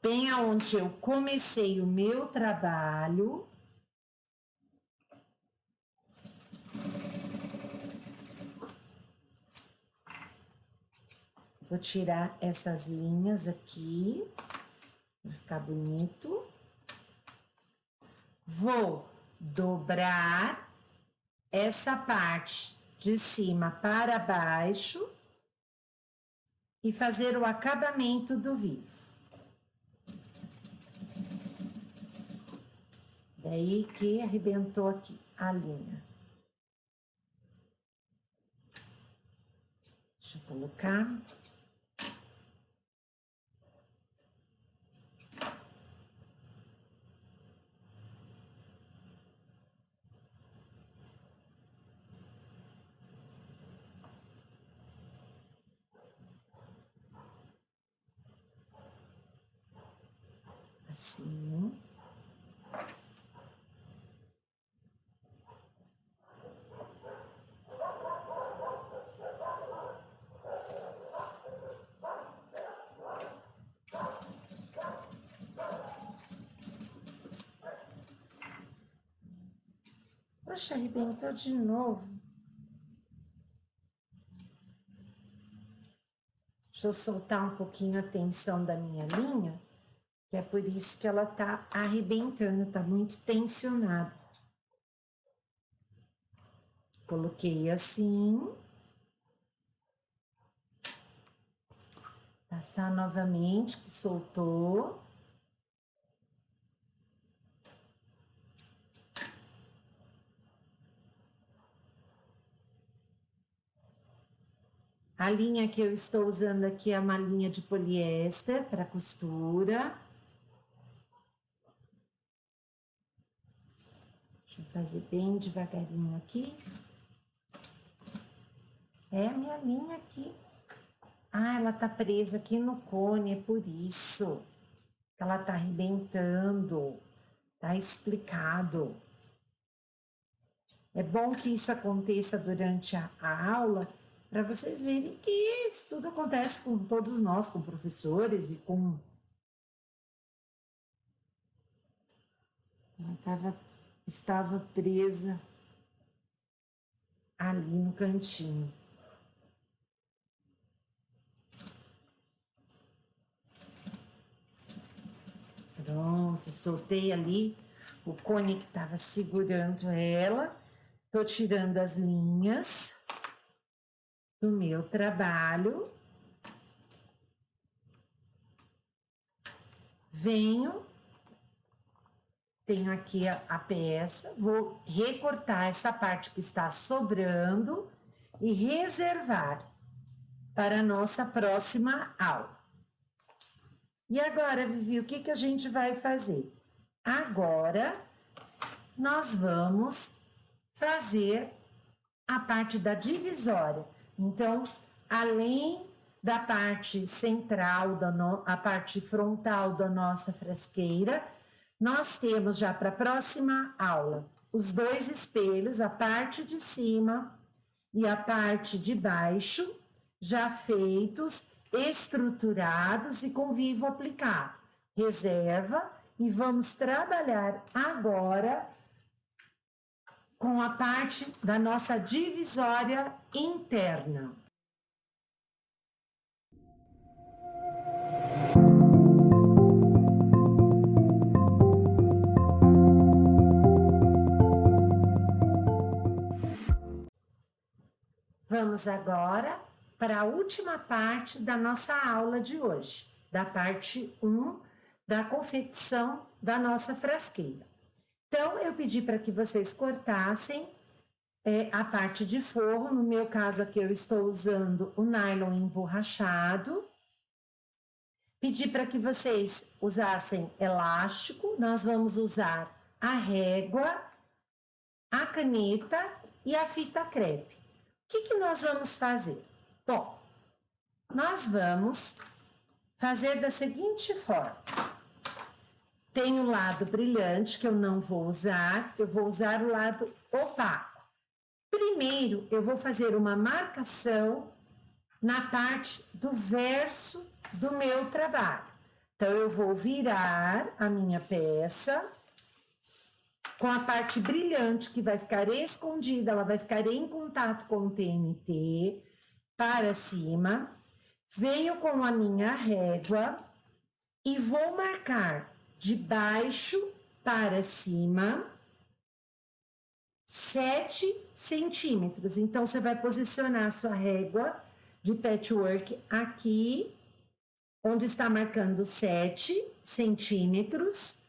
bem aonde eu comecei o meu trabalho. Vou tirar essas linhas aqui, para ficar bonito. Vou dobrar essa parte de cima para baixo e fazer o acabamento do vivo. Daí que arrebentou aqui a linha. Deixa eu colocar. Assim. Poxa, arrebentou de novo. Deixa eu soltar um pouquinho a tensão da minha linha, que é por isso que ela tá arrebentando, tá muito tensionada. Coloquei assim. Passar novamente, que soltou. A linha que eu estou usando aqui é uma linha de poliéster para costura. Deixa eu fazer bem devagarinho aqui. É a minha linha aqui. Ah, ela tá presa aqui no cone, é por isso que ela tá arrebentando. Tá explicado. É bom que isso aconteça durante a aula, para vocês verem que isso tudo acontece com todos nós, com professores e com... Ela estava presa ali no cantinho. Pronto, soltei ali o cone que estava segurando ela. Tô tirando as linhas do meu trabalho. Venho, tenho aqui a peça, vou recortar essa parte que está sobrando e reservar para a nossa próxima aula. E agora, Vivi, o que a gente vai fazer? Agora, nós vamos fazer a parte da divisória. Então, além da parte central, a parte frontal da nossa frasqueira, nós temos já para a próxima aula os dois espelhos, a parte de cima e a parte de baixo, já feitos, estruturados e com vivo aplicado. Reserva e vamos trabalhar agora com a parte da nossa divisória interna. Vamos agora para a última parte da nossa aula de hoje, da parte 1 da confecção da nossa frasqueira. Então, eu pedi para que vocês cortassem a parte de forro. No meu caso aqui, eu estou usando o nylon emborrachado. Pedi para que vocês usassem elástico. Nós vamos usar a régua, a caneta e a fita crepe. O que nós vamos fazer? Bom, nós vamos fazer da seguinte forma. Tem o lado brilhante, que eu não vou usar, eu vou usar o lado opaco. Primeiro, eu vou fazer uma marcação na parte do verso do meu trabalho. Então, eu vou virar a minha peça com a parte brilhante, que vai ficar escondida, ela vai ficar em contato com o TNT, para cima. Venho com a minha régua e vou marcar de baixo para cima 7 centímetros. Então, você vai posicionar a sua régua de patchwork aqui, onde está marcando 7 centímetros,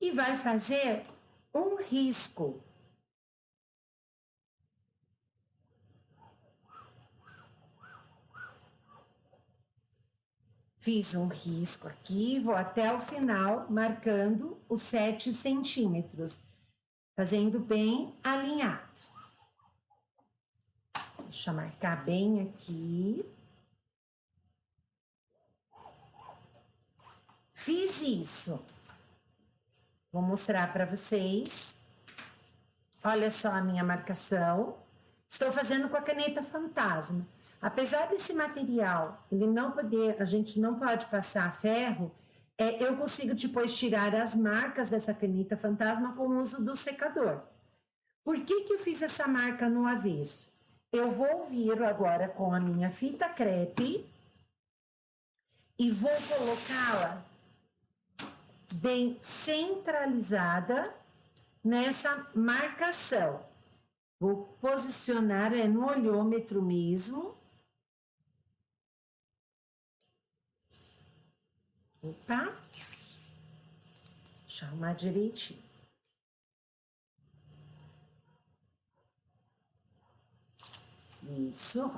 e vai fazer um risco. Fiz um risco aqui, vou até o final, marcando os 7 centímetros, fazendo bem alinhado. Deixa eu marcar bem aqui. Fiz isso. Vou mostrar para vocês. Olha só a minha marcação. Estou fazendo com a caneta fantasma. Apesar desse material, a gente não pode passar ferro, eu consigo depois tirar as marcas dessa caneta fantasma com o uso do secador. Por que eu fiz essa marca no avesso? Eu vou vir agora com a minha fita crepe e vou colocá-la bem centralizada nessa marcação. Vou posicionar no olhômetro mesmo. Opa! Deixa eu arrumar direitinho. Isso.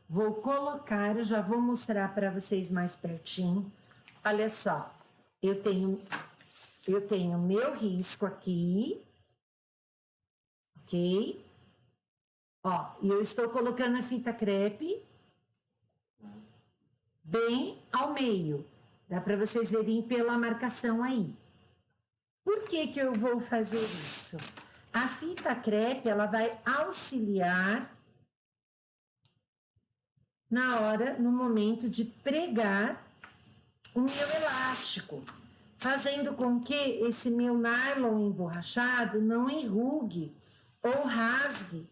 Vou colocar, eu já vou mostrar para vocês mais pertinho. Olha só, eu tenho meu risco aqui, ok? Ó, e eu estou colocando a fita crepe bem ao meio. Dá para vocês verem pela marcação aí. Por que eu vou fazer isso? A fita crepe, ela vai auxiliar no momento de pregar o meu elástico, fazendo com que esse meu nylon emborrachado não enrugue ou rasgue,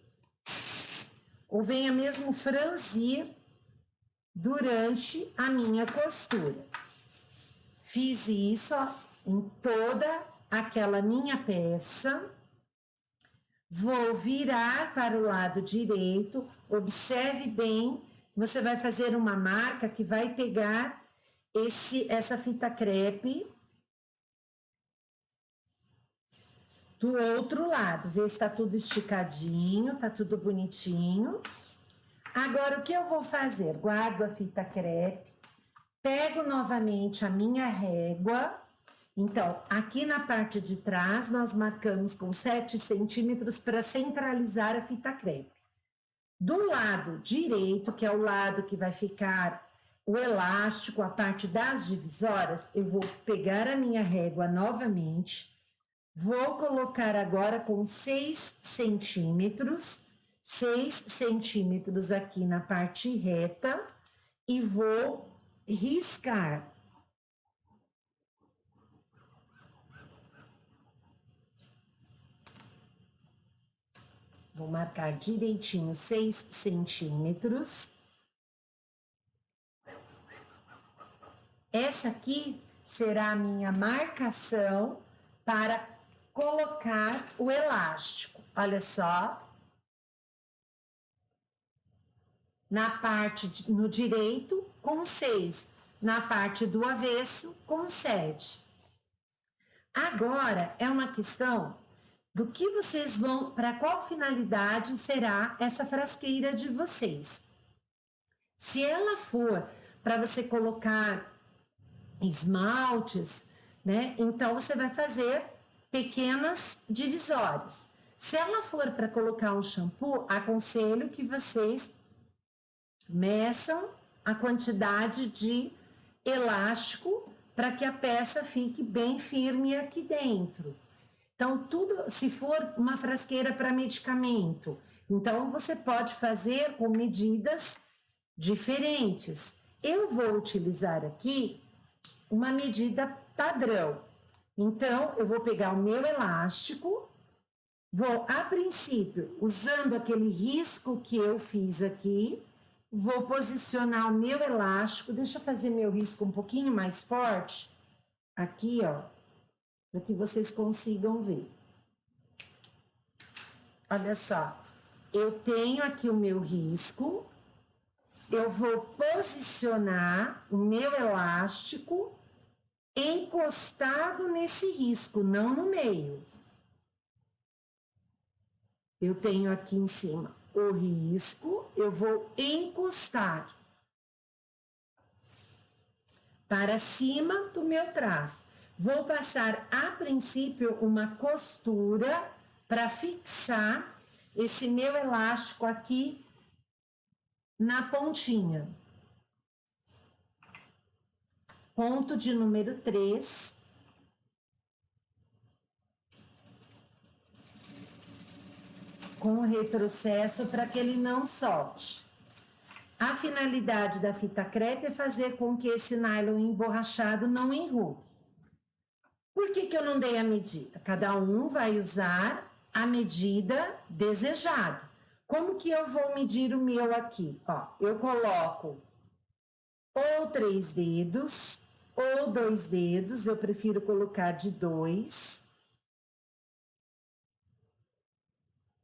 ou venha mesmo franzir durante a minha costura. Fiz isso em toda aquela minha peça. Vou virar para o lado direito. Observe bem, você vai fazer uma marca que vai pegar essa fita crepe do outro lado. Vê se está tudo esticadinho, tá tudo bonitinho. Agora, o que eu vou fazer? Guardo a fita crepe. Pego novamente a minha régua. Então, aqui na parte de trás, nós marcamos com 7 centímetros para centralizar a fita crepe. Do lado direito, que é o lado que vai ficar o elástico, a parte das divisórias, eu vou pegar a minha régua novamente, vou colocar agora com 6 centímetros aqui na parte reta e vou riscar. Vou marcar direitinho 6 centímetros. Essa aqui será a minha marcação para colocar o elástico. Olha só. na parte no direito com 6, na parte do avesso com 7. Agora é uma questão do que vocês vão, para qual finalidade será essa frasqueira de vocês. Se ela for para você colocar esmaltes, né? Então você vai fazer pequenas divisórias. Se ela for para colocar um shampoo, aconselho que vocês meçam a quantidade de elástico para que a peça fique bem firme aqui dentro. Então, tudo, se for uma frasqueira para medicamento, então você pode fazer com medidas diferentes. Eu vou utilizar aqui uma medida padrão. Então, eu vou pegar o meu elástico, vou, a princípio, usando aquele risco que eu fiz aqui, vou posicionar o meu elástico, deixa eu fazer meu risco um pouquinho mais forte, aqui, ó, para que vocês consigam ver. Olha só, eu tenho aqui o meu risco, eu vou posicionar o meu elástico encostado nesse risco, não no meio. Eu tenho aqui em cima o risco, eu vou encostar para cima do meu traço. Vou passar, a princípio, uma costura para fixar esse meu elástico aqui na pontinha. Ponto de número 3. Com o retrocesso para que ele não solte. A finalidade da fita crepe é fazer com que esse nylon emborrachado não enrugue. Por que eu não dei a medida? Cada um vai usar a medida desejada. Como que eu vou medir o meu aqui? Ó, eu coloco ou 3 dedos ou 2 dedos, eu prefiro colocar de 2.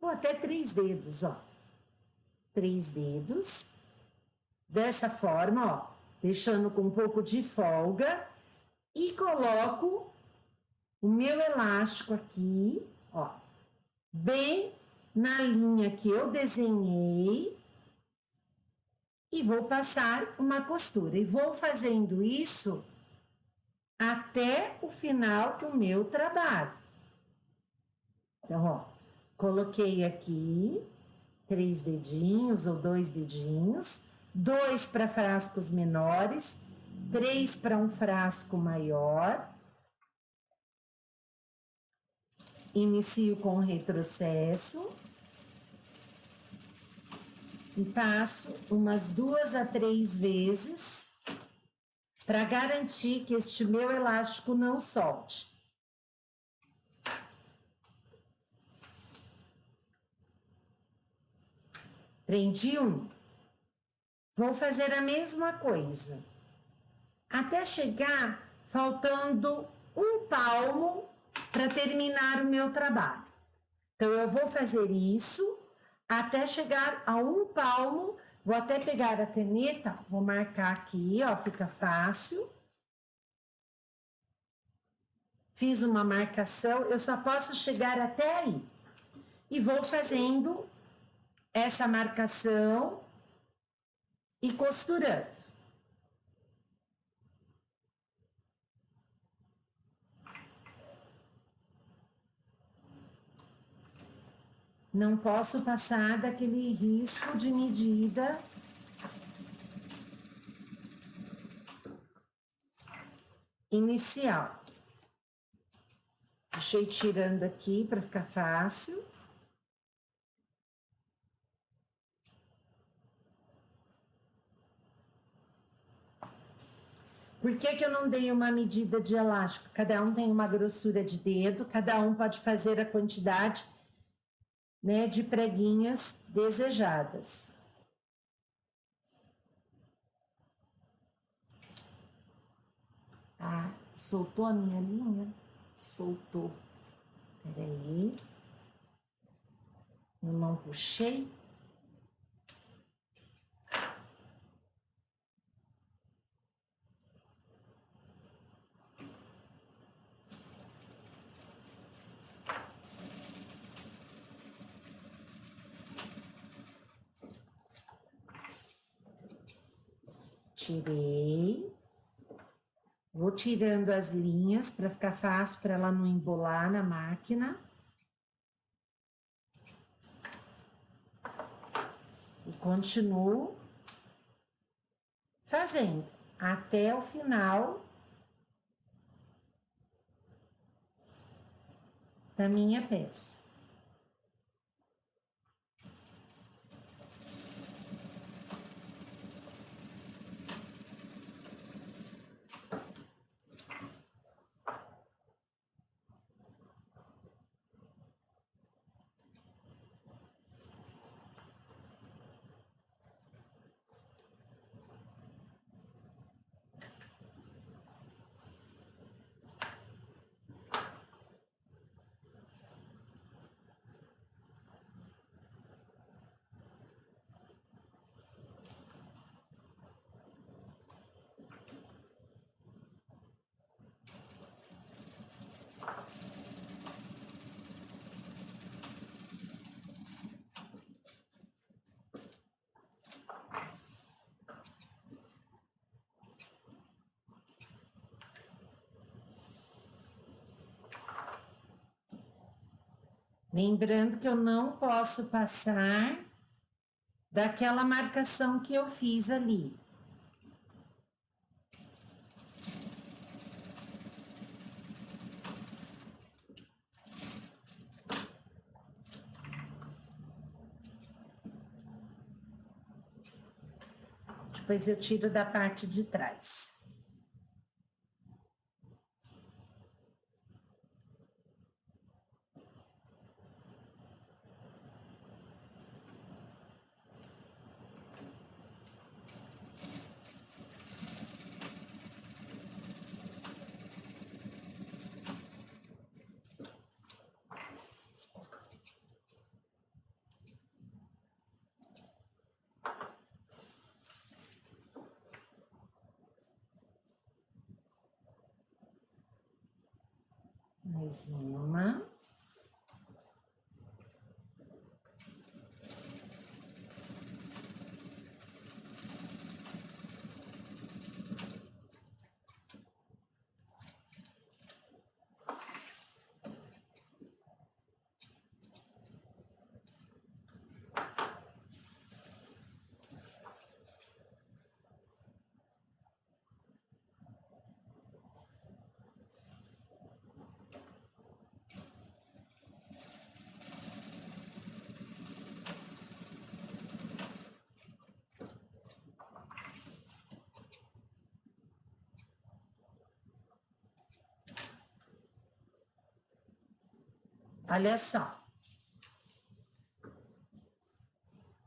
Ou até 3 dedos, ó. 3 dedos. Dessa forma, ó, deixando com um pouco de folga. E coloco o meu elástico aqui, ó, bem na linha que eu desenhei. E vou passar uma costura. E vou fazendo isso até o final do meu trabalho. Então, ó, coloquei aqui 3 dedinhos ou 2 dedinhos, 2 para frascos menores, 3 para um frasco maior. Inicio com o retrocesso e passo umas 2 a 3 vezes para garantir que este meu elástico não solte. Prendi um. Vou fazer a mesma coisa, até chegar faltando um palmo para terminar o meu trabalho. Então, eu vou fazer isso até chegar a um palmo. Vou até pegar a caneta, vou marcar aqui, ó, fica fácil. Fiz uma marcação, eu só posso chegar até aí. E vou fazendo essa marcação e costurando. Não posso passar daquele risco de medida inicial. Deixei tirando aqui para ficar fácil. Por que eu não dei uma medida de elástico? Cada um tem uma grossura de dedo, cada um pode fazer a quantidade, né, de preguinhas desejadas. Ah, soltou a minha linha? Soltou. Peraí. Eu não puxei. tirei. Vou tirando as linhas para ficar fácil para ela não embolar na máquina. E continuo fazendo até o final da minha peça. Lembrando que eu não posso passar daquela marcação que eu fiz ali. Depois eu tiro da parte de trás. Mais uma. Olha só.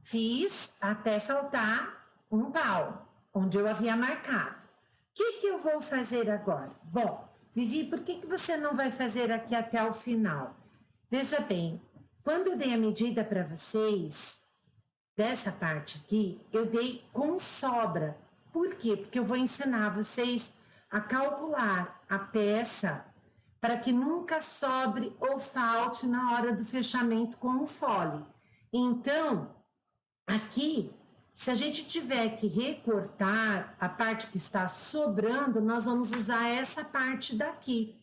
Fiz até faltar um pau, onde eu havia marcado. O que eu vou fazer agora? Bom, Vivi, por que você não vai fazer aqui até o final? Veja bem, quando eu dei a medida para vocês, dessa parte aqui, eu dei com sobra. Por quê? Porque eu vou ensinar vocês a calcular a peça para que nunca sobre ou falte na hora do fechamento com o fole. Então, aqui, se a gente tiver que recortar a parte que está sobrando, nós vamos usar essa parte daqui.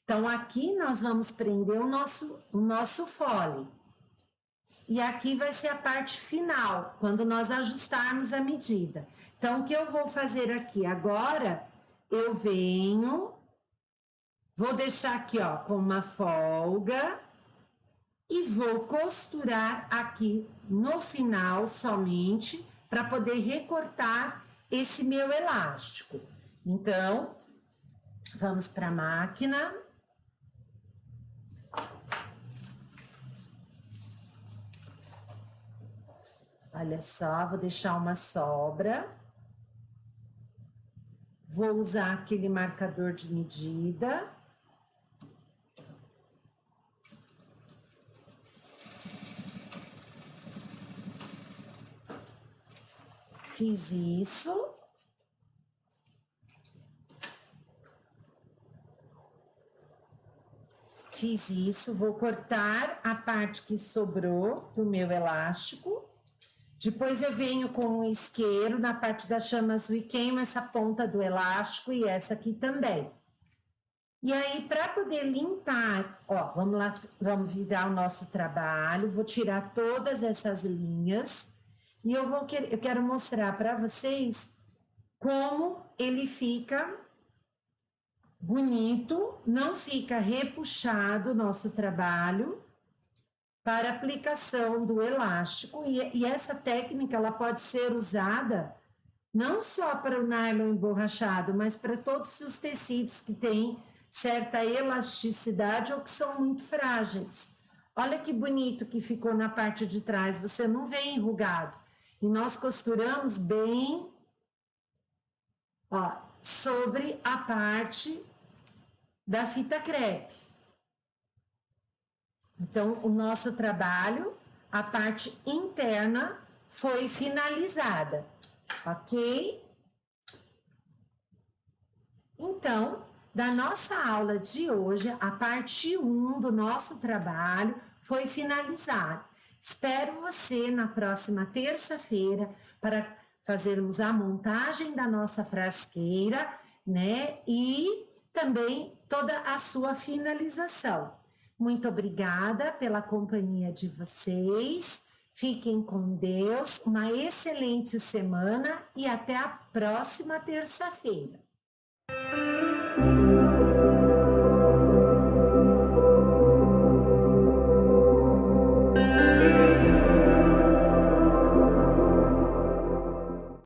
Então, aqui nós vamos prender o nosso fole. E aqui vai ser a parte final, quando nós ajustarmos a medida. Então, o que eu vou fazer aqui agora, eu venho, vou deixar aqui, ó, com uma folga e vou costurar aqui no final somente para poder recortar esse meu elástico. Então, vamos para a máquina. Olha só, vou deixar uma sobra. Vou usar aquele marcador de medida. Fiz isso. Fiz isso, vou cortar a parte que sobrou do meu elástico. Depois eu venho com um isqueiro, na parte das chamas e queimo essa ponta do elástico e essa aqui também. E aí, para poder limpar, ó, vamos lá, vamos virar o nosso trabalho, vou tirar todas essas linhas e eu quero mostrar para vocês como ele fica bonito, não fica repuxado o nosso trabalho para aplicação do elástico. E essa técnica, ela pode ser usada não só para o nylon emborrachado, mas para todos os tecidos que têm certa elasticidade ou que são muito frágeis. Olha que bonito que ficou na parte de trás, você não vê enrugado. E nós costuramos bem, ó, sobre a parte da fita crepe. Então, o nosso trabalho, a parte interna foi finalizada, ok? Então, da nossa aula de hoje, a parte 1 do nosso trabalho foi finalizada. Espero você na próxima terça-feira para fazermos a montagem da nossa frasqueira, né? E também toda a sua finalização. Muito obrigada pela companhia de vocês. Fiquem com Deus, uma excelente semana e até a próxima terça-feira.